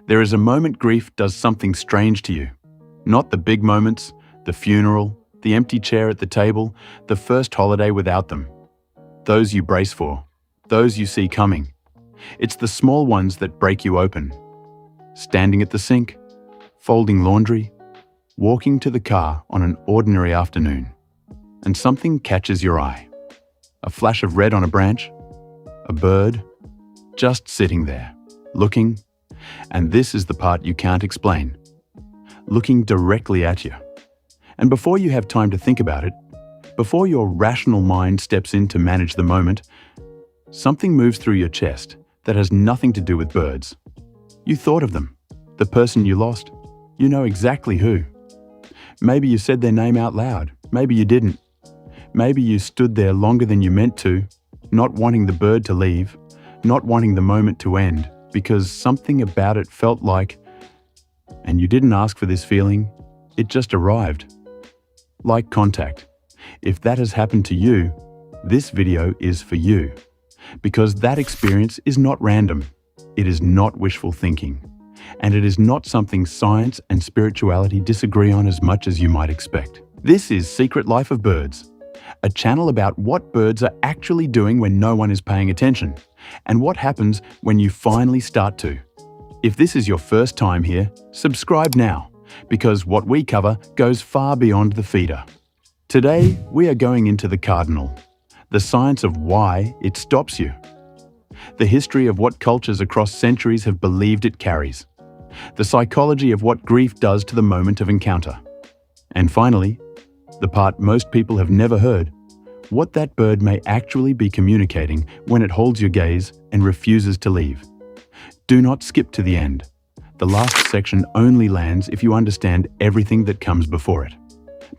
There is a moment grief does something strange to you. Not the big moments, the funeral, the empty chair at the table, the first holiday without them. Those you brace for, those you see coming. It's the small ones that break you open. Standing at the sink, folding laundry, walking to the car on an ordinary afternoon, and something catches your eye. A flash of red on a branch, a bird, just sitting there, looking, and this is the part you can't explain. Looking directly at you. And before you have time to think about it, before your rational mind steps in to manage the moment, something moves through your chest that has nothing to do with birds. You thought of them, the person you lost. You know exactly who. Maybe you said their name out loud. Maybe you didn't. Maybe you stood there longer than you meant to, not wanting the bird to leave, not wanting the moment to end, because something about it felt like, and you didn't ask for this feeling, it just arrived. Like contact. If that has happened to you, this video is for you. Because that experience is not random. It is not wishful thinking. And it is not something science and spirituality disagree on as much as you might expect. This is Secret Life of Birds, a channel about what birds are actually doing when no one is paying attention, and what happens when you finally start to. If this is your first time here, subscribe now, because what we cover goes far beyond the feeder. Today, we are going into the cardinal, the science of why it stops you, the history of what cultures across centuries have believed it carries, the psychology of what grief does to the moment of encounter, and finally, the part most people have never heard, what that bird may actually be communicating when it holds your gaze and refuses to leave. Do not skip to the end. The last section only lands if you understand everything that comes before it.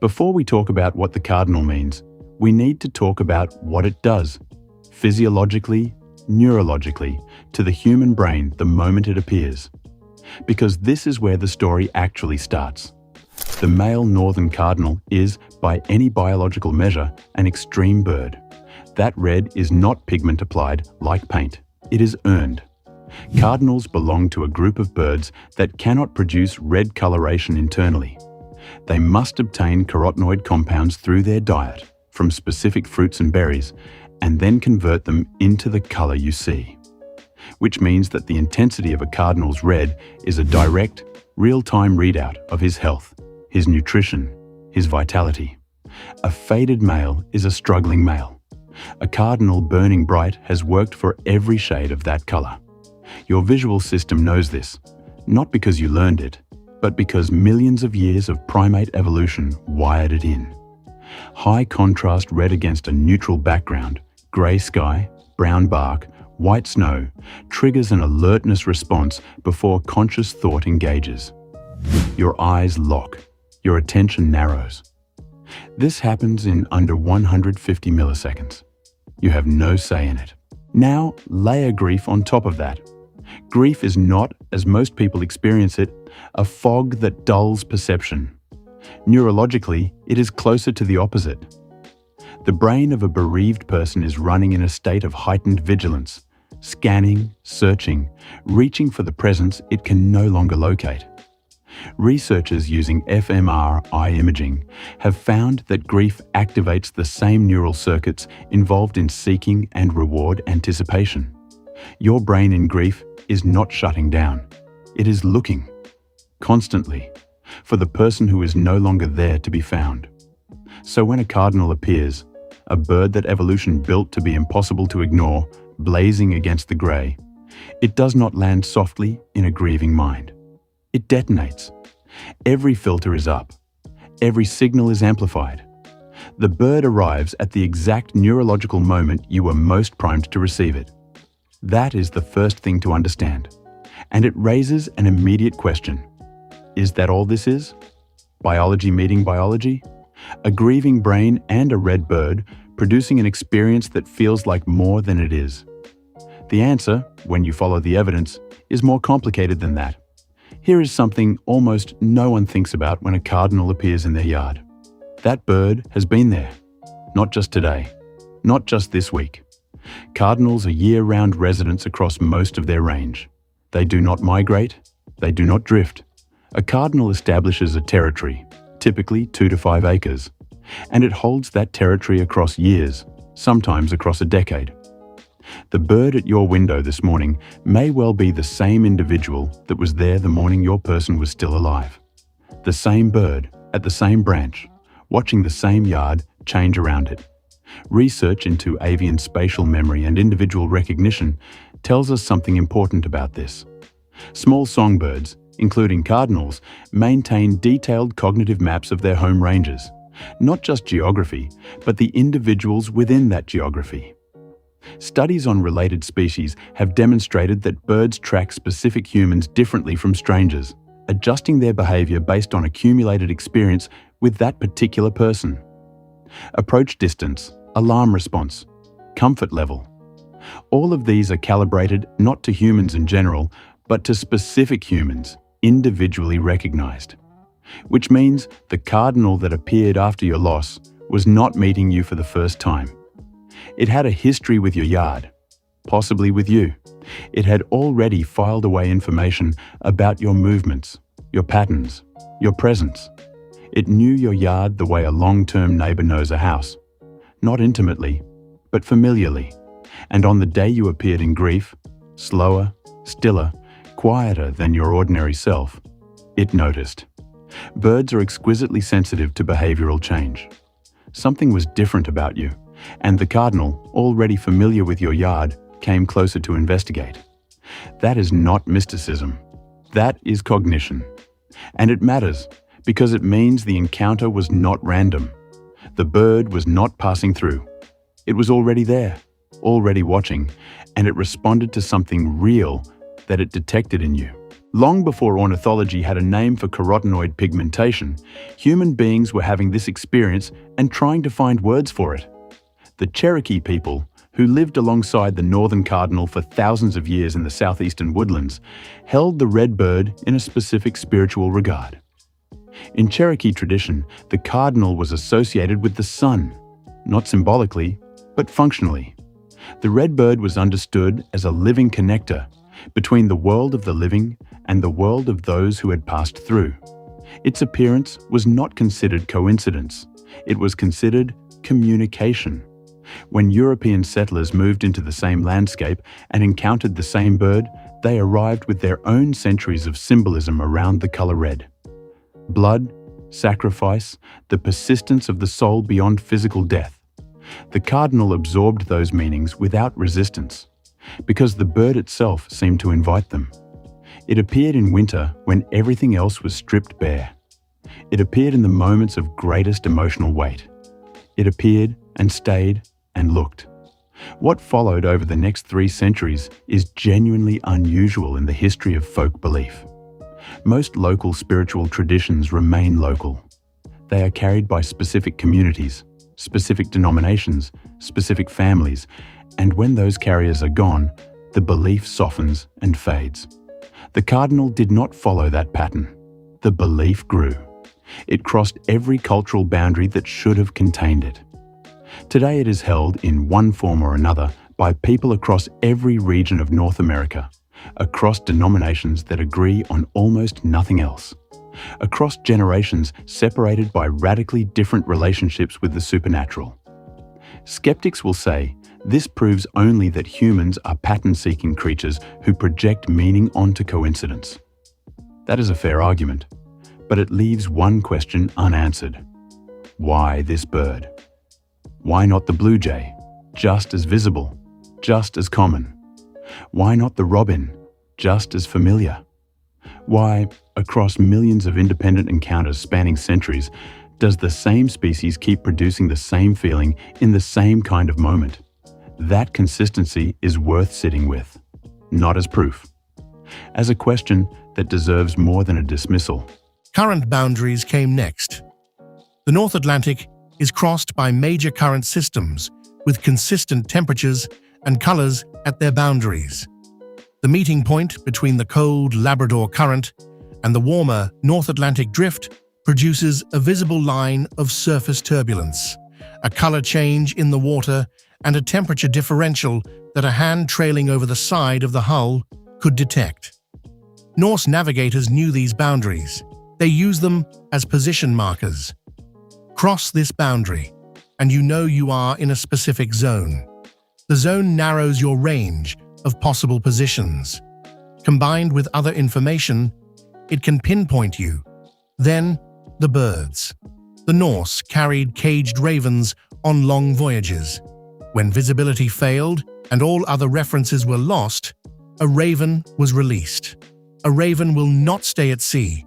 Before we talk about what the cardinal means, we need to talk about what it does, physiologically, neurologically, to the human brain the moment it appears. Because this is where the story actually starts. The male northern cardinal is, by any biological measure, an extreme bird. That red is not pigment applied like paint. It is earned. Cardinals belong to a group of birds that cannot produce red coloration internally. They must obtain carotenoid compounds through their diet from specific fruits and berries, and then convert them into the color you see. Which means that the intensity of a cardinal's red is a direct, real-time readout of his health, his nutrition, his vitality. A faded male is a struggling male. A cardinal burning bright has worked for every shade of that color. Your visual system knows this, not because you learned it, but because millions of years of primate evolution wired it in. High contrast red against a neutral background, grey sky, brown bark, white snow, triggers an alertness response before conscious thought engages. Your eyes lock, your attention narrows. This happens in under 150 milliseconds. You have no say in it. Now, layer grief on top of that. Grief is not, as most people experience it, a fog that dulls perception. Neurologically, it is closer to the opposite. The brain of a bereaved person is running in a state of heightened vigilance, scanning, searching, reaching for the presence it can no longer locate. Researchers using fMRI imaging have found that grief activates the same neural circuits involved in seeking and reward anticipation. Your brain in grief is not shutting down. It is looking, constantly, for the person who is no longer there to be found. So when a cardinal appears, a bird that evolution built to be impossible to ignore, blazing against the grey, it does not land softly in a grieving mind. It detonates. Every filter is up. Every signal is amplified. The bird arrives at the exact neurological moment you were most primed to receive it. That is the first thing to understand. And it raises an immediate question. Is that all this is? Biology meeting biology? A grieving brain and a red bird producing an experience that feels like more than it is. The answer, when you follow the evidence, is more complicated than that. Here is something almost no one thinks about when a cardinal appears in their yard. That bird has been there. Not just today. Not just this week. Cardinals are year-round residents across most of their range. They do not migrate. They do not drift. A cardinal establishes a territory, typically 2 to 5 acres, and it holds that territory across years, sometimes across a decade. The bird at your window this morning may well be the same individual that was there the morning your person was still alive. The same bird, at the same branch, watching the same yard change around it. Research into avian spatial memory and individual recognition tells us something important about this. Small songbirds, including cardinals, maintain detailed cognitive maps of their home ranges, not just geography, but the individuals within that geography. Studies on related species have demonstrated that birds track specific humans differently from strangers, adjusting their behavior based on accumulated experience with that particular person. Approach distance, alarm response, comfort level. All of these are calibrated not to humans in general, but to specific humans, individually recognized. Which means the cardinal that appeared after your loss was not meeting you for the first time. It had a history with your yard, possibly with you. It had already filed away information about your movements, your patterns, your presence. It knew your yard the way a long-term neighbor knows a house. Not intimately, but familiarly. And on the day you appeared in grief, slower, stiller, quieter than your ordinary self, it noticed. Birds are exquisitely sensitive to behavioral change. Something was different about you, and the cardinal, already familiar with your yard, came closer to investigate. That is not mysticism. That is cognition. And it matters, because it means the encounter was not random. The bird was not passing through. It was already there, already watching, and it responded to something real that it detected in you. Long before ornithology had a name for carotenoid pigmentation, human beings were having this experience and trying to find words for it. The Cherokee people, who lived alongside the northern cardinal for thousands of years in the southeastern woodlands, held the red bird in a specific spiritual regard. In Cherokee tradition, the cardinal was associated with the sun, not symbolically, but functionally. The red bird was understood as a living connector between the world of the living and the world of those who had passed through. Its appearance was not considered coincidence. It was considered communication. When European settlers moved into the same landscape and encountered the same bird, they arrived with their own centuries of symbolism around the color red. Blood, sacrifice, the persistence of the soul beyond physical death. The cardinal absorbed those meanings without resistance, because the bird itself seemed to invite them. It appeared in winter when everything else was stripped bare. It appeared in the moments of greatest emotional weight. It appeared and stayed and looked. What followed over the next 3 centuries is genuinely unusual in the history of folk belief. Most local spiritual traditions remain local. They are carried by specific communities, specific denominations, specific families, and when those carriers are gone, the belief softens and fades. The cardinal did not follow that pattern. The belief grew. It crossed every cultural boundary that should have contained it. Today it is held in one form or another by people across every region of North America, across denominations that agree on almost nothing else, across generations separated by radically different relationships with the supernatural. Skeptics will say this proves only that humans are pattern-seeking creatures who project meaning onto coincidence. That is a fair argument, but it leaves one question unanswered. Why this bird? Why not the blue jay, just as visible, just as common? Why not the robin, just as familiar? Why, across millions of independent encounters spanning centuries, does the same species keep producing the same feeling in the same kind of moment? That consistency is worth sitting with, not as proof, as a question that deserves more than a dismissal. Current boundaries came next. The North Atlantic is crossed by major current systems with consistent temperatures and colors at their boundaries. The meeting point between the cold Labrador Current and the warmer North Atlantic Drift produces a visible line of surface turbulence, a color change in the water, and a temperature differential that a hand trailing over the side of the hull could detect. Norse navigators knew these boundaries. They used them as position markers. Cross this boundary, and you know you are in a specific zone. The zone narrows your range of possible positions. Combined with other information, it can pinpoint you. Then, the birds. The Norse carried caged ravens on long voyages. When visibility failed and all other references were lost, a raven was released. A raven will not stay at sea.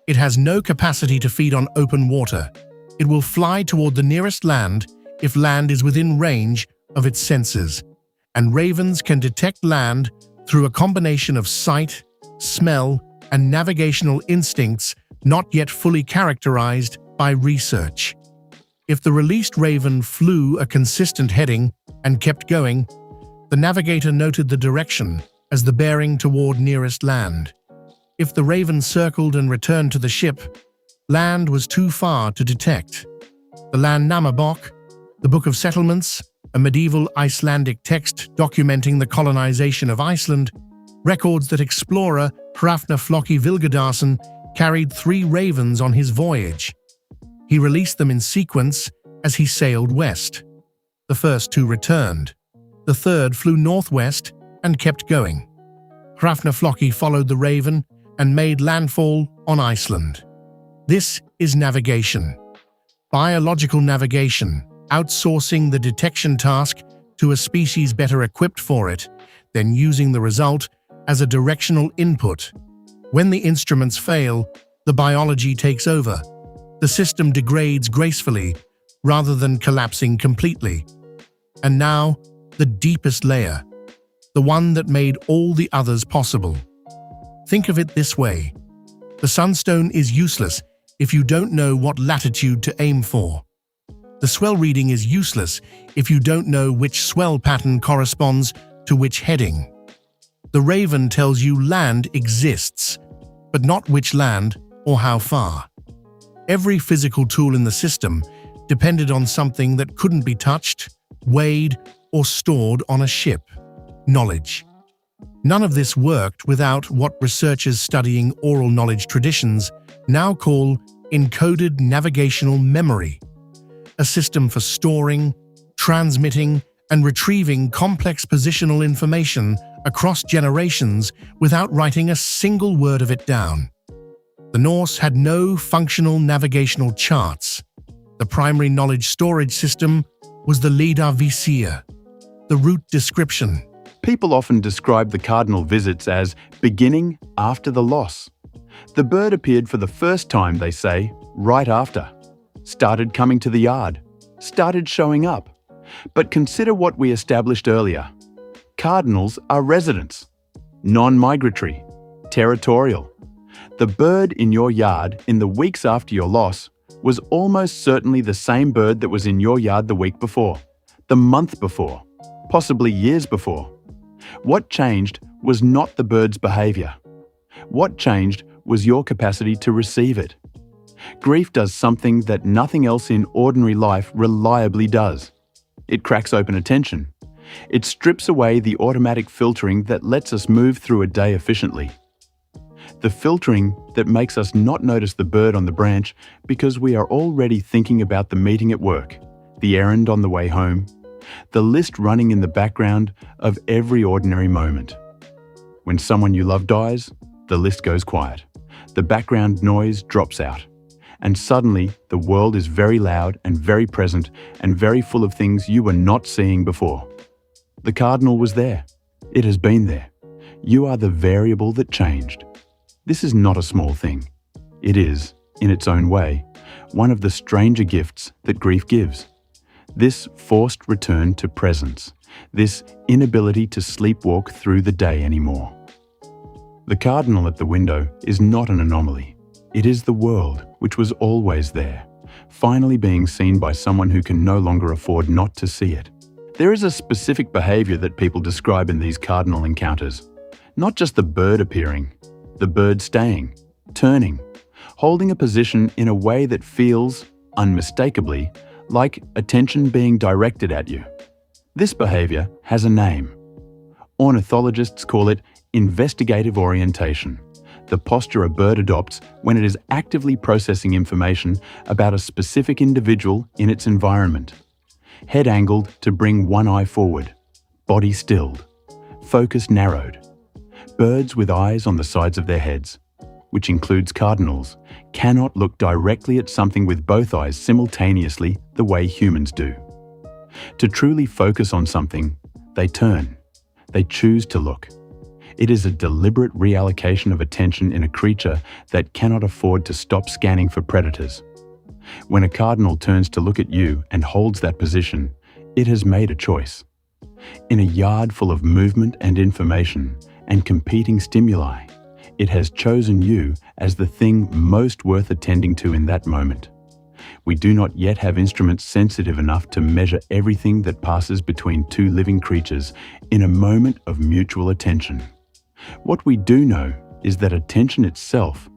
It has no capacity to feed on open water. It will fly toward the nearest land if land is within range of its senses. And ravens can detect land through a combination of sight, smell, and navigational instincts not yet fully characterized by research. If the released raven flew a consistent heading and kept going, the navigator noted the direction as the bearing toward nearest land. If the raven circled and returned to the ship, land was too far to detect. The Landnámabók, the Book of Settlements, a medieval Icelandic text documenting the colonization of Iceland, records that explorer Hrafna Flóki Vilgadarsson carried 3 ravens on his voyage. He released them in sequence as he sailed west. The first 2 returned. The third flew northwest and kept going. Hrafna Flóki followed the raven and made landfall on Iceland. This is navigation. Biological navigation, outsourcing the detection task to a species better equipped for it, then using the result as a directional input. When the instruments fail, the biology takes over. The system degrades gracefully rather than collapsing completely. And now, the deepest layer, the one that made all the others possible. Think of it this way. The sunstone is useless if you don't know what latitude to aim for. The swell reading is useless if you don't know which swell pattern corresponds to which heading. The raven tells you land exists, but not which land or how far. Every physical tool in the system depended on something that couldn't be touched, weighed, or stored on a ship: knowledge. None of this worked without what researchers studying oral knowledge traditions now call encoded navigational memory, a system for storing, transmitting, and retrieving complex positional information across generations without writing a single word of it down. The Norse had no functional navigational charts. The primary knowledge storage system was the ledarvísir, the route description. People often describe the cardinal visits as beginning after the loss. The bird appeared for the first time, they say, right after. Started coming to the yard. Started showing up. But consider what we established earlier. Cardinals are residents, non-migratory, territorial. The bird in your yard in the weeks after your loss was almost certainly the same bird that was in your yard the week before, the month before, possibly years before. What changed was not the bird's behavior. What changed was your capacity to receive it. Grief does something that nothing else in ordinary life reliably does. It cracks open attention. It strips away the automatic filtering that lets us move through a day efficiently. The filtering that makes us not notice the bird on the branch because we are already thinking about the meeting at work, the errand on the way home, the list running in the background of every ordinary moment. When someone you love dies, the list goes quiet. The background noise drops out. And suddenly, the world is very loud and very present and very full of things you were not seeing before. The cardinal was there. It has been there. You are the variable that changed. This is not a small thing. It is, in its own way, one of the stranger gifts that grief gives. This forced return to presence, this inability to sleepwalk through the day anymore. The cardinal at the window is not an anomaly. It is the world, which was always there, finally being seen by someone who can no longer afford not to see it. There is a specific behavior that people describe in these cardinal encounters. Not just the bird appearing, the bird staying, turning, holding a position in a way that feels, unmistakably, like attention being directed at you. This behavior has a name. Ornithologists call it investigative orientation, the posture a bird adopts when it is actively processing information about a specific individual in its environment. Head angled to bring one eye forward, body stilled, focus narrowed. Birds with eyes on the sides of their heads, which includes cardinals, cannot look directly at something with both eyes simultaneously the way humans do. To truly focus on something, they turn. They choose to look. It is a deliberate reallocation of attention in a creature that cannot afford to stop scanning for predators. When a cardinal turns to look at you and holds that position, it has made a choice. In a yard full of movement and information and competing stimuli, it has chosen you as the thing most worth attending to in that moment. We do not yet have instruments sensitive enough to measure everything that passes between two living creatures in a moment of mutual attention. What we do know is that attention itself,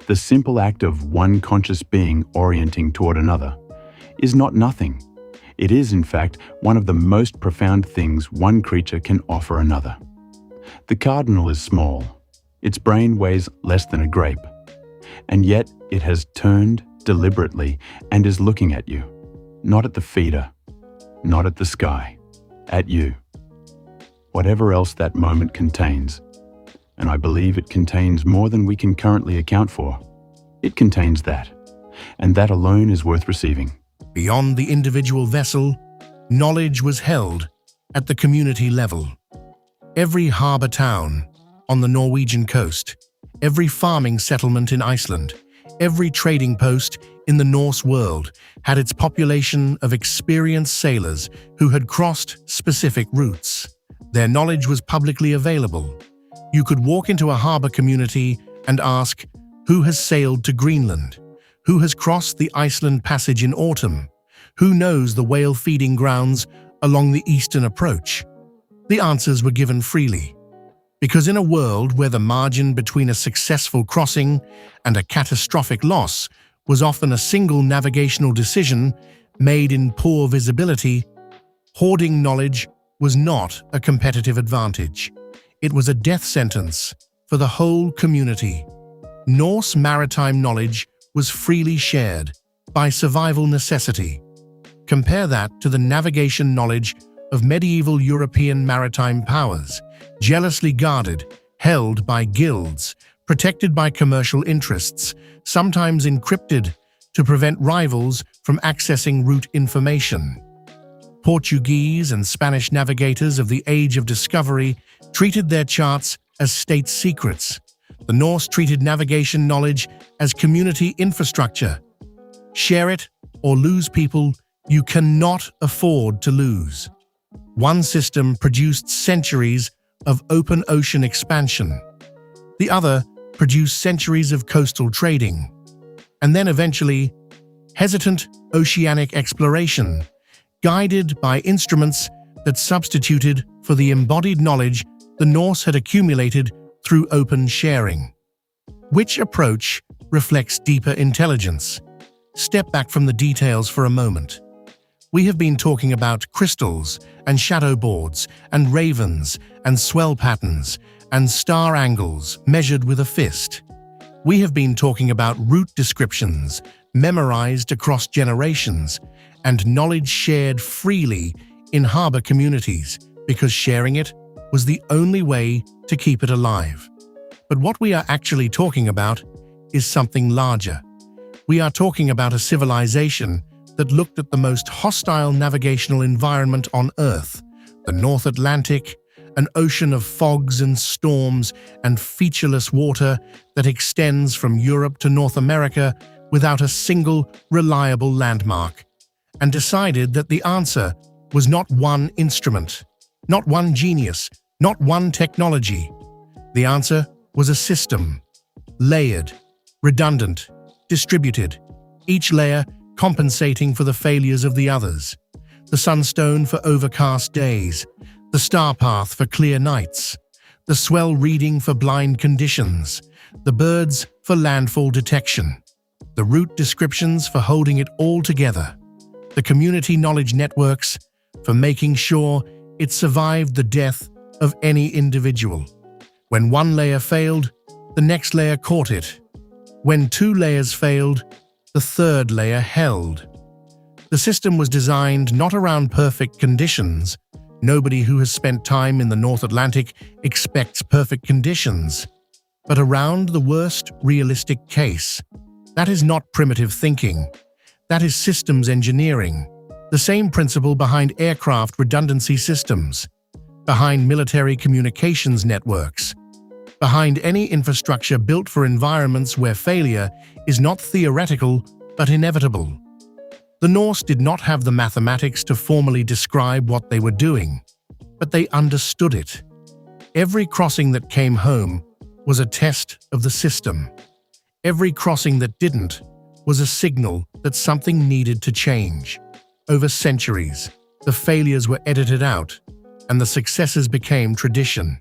the simple act of one conscious being orienting toward another, is not nothing. It is, in fact, one of the most profound things one creature can offer another. The cardinal is small. Its brain weighs less than a grape. And yet it has turned deliberately and is looking at you, not at the feeder, not at the sky, at you. Whatever else that moment contains, and I believe it contains more than we can currently account for, it contains that, and that alone is worth receiving. Beyond the individual vessel, knowledge was held at the community level. Every harbour town on the Norwegian coast, every farming settlement in Iceland, every trading post in the Norse world had its population of experienced sailors who had crossed specific routes. Their knowledge was publicly available. You could walk into a harbour community and ask, who has sailed to Greenland? Who has crossed the Iceland Passage in autumn? Who knows the whale feeding grounds along the eastern approach? The answers were given freely. Because in a world where the margin between a successful crossing and a catastrophic loss was often a single navigational decision made in poor visibility, hoarding knowledge was not a competitive advantage. It was a death sentence for the whole community. Norse maritime knowledge was freely shared by survival necessity. Compare that to the navigation knowledge of medieval European maritime powers, jealously guarded, held by guilds, protected by commercial interests, sometimes encrypted to prevent rivals from accessing route information. Portuguese and Spanish navigators of the Age of Discovery treated their charts as state secrets. The Norse treated navigation knowledge as community infrastructure. Share it or lose people you cannot afford to lose. One system produced centuries of open ocean expansion. The other produced centuries of coastal trading. And then eventually, hesitant oceanic exploration, guided by instruments that substituted for the embodied knowledge the Norse had accumulated through open sharing. Which approach reflects deeper intelligence? Step back from the details for a moment. We have been talking about crystals and shadow boards and ravens and swell patterns and star angles measured with a fist. We have been talking about route descriptions memorized across generations and knowledge shared freely in harbor communities because sharing it was the only way to keep it alive. But what we are actually talking about is something larger. We are talking about a civilization that looked at the most hostile navigational environment on Earth, the North Atlantic, an ocean of fogs and storms and featureless water that extends from Europe to North America without a single reliable landmark, and decided that the answer was not one instrument, not one genius, not one technology. The answer was a system, layered, redundant, distributed, each layer compensating for the failures of the others. The sunstone for overcast days, the star path for clear nights, the swell reading for blind conditions, the birds for landfall detection, the route descriptions for holding it all together, the community knowledge networks for making sure it survived the death of any individual. When one layer failed, The next layer caught it. When 2 layers failed, the 3rd layer held. The system was designed not around perfect conditions. Nobody who has spent time in the North Atlantic expects perfect conditions, but around the worst realistic case. That is not primitive thinking. That is systems engineering. The same principle behind aircraft redundancy systems, behind military communications networks, behind any infrastructure built for environments where failure is not theoretical but inevitable. The Norse did not have the mathematics to formally describe what they were doing, but they understood it. Every crossing that came home was a test of the system. Every crossing that didn't was a signal that something needed to change. Over centuries, the failures were edited out, and the successes became tradition.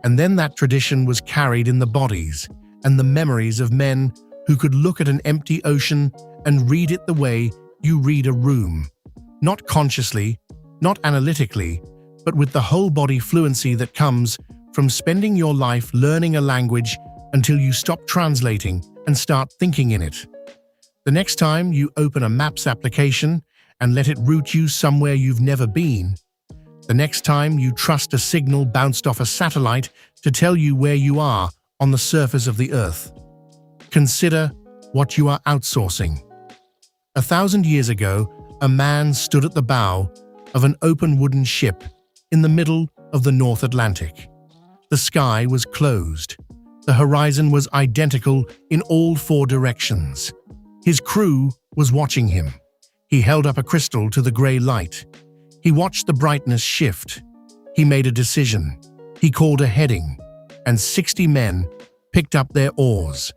And then that tradition was carried in the bodies and the memories of men who could look at an empty ocean and read it the way you read a room. Not consciously, not analytically, but with the whole-body fluency that comes from spending your life learning a language until you stop translating and start thinking in it. The next time you open a Maps application and let it route you somewhere you've never been, the next time you trust a signal bounced off a satellite to tell you where you are on the surface of the Earth, consider what you are outsourcing. 1,000 years ago, a man stood at the bow of an open wooden ship in the middle of the North Atlantic. The sky was closed. The horizon was identical in all 4 directions. His crew was watching him. He held up a crystal to the grey light. He watched the brightness shift. He made a decision. He called a heading, and 60 men picked up their oars.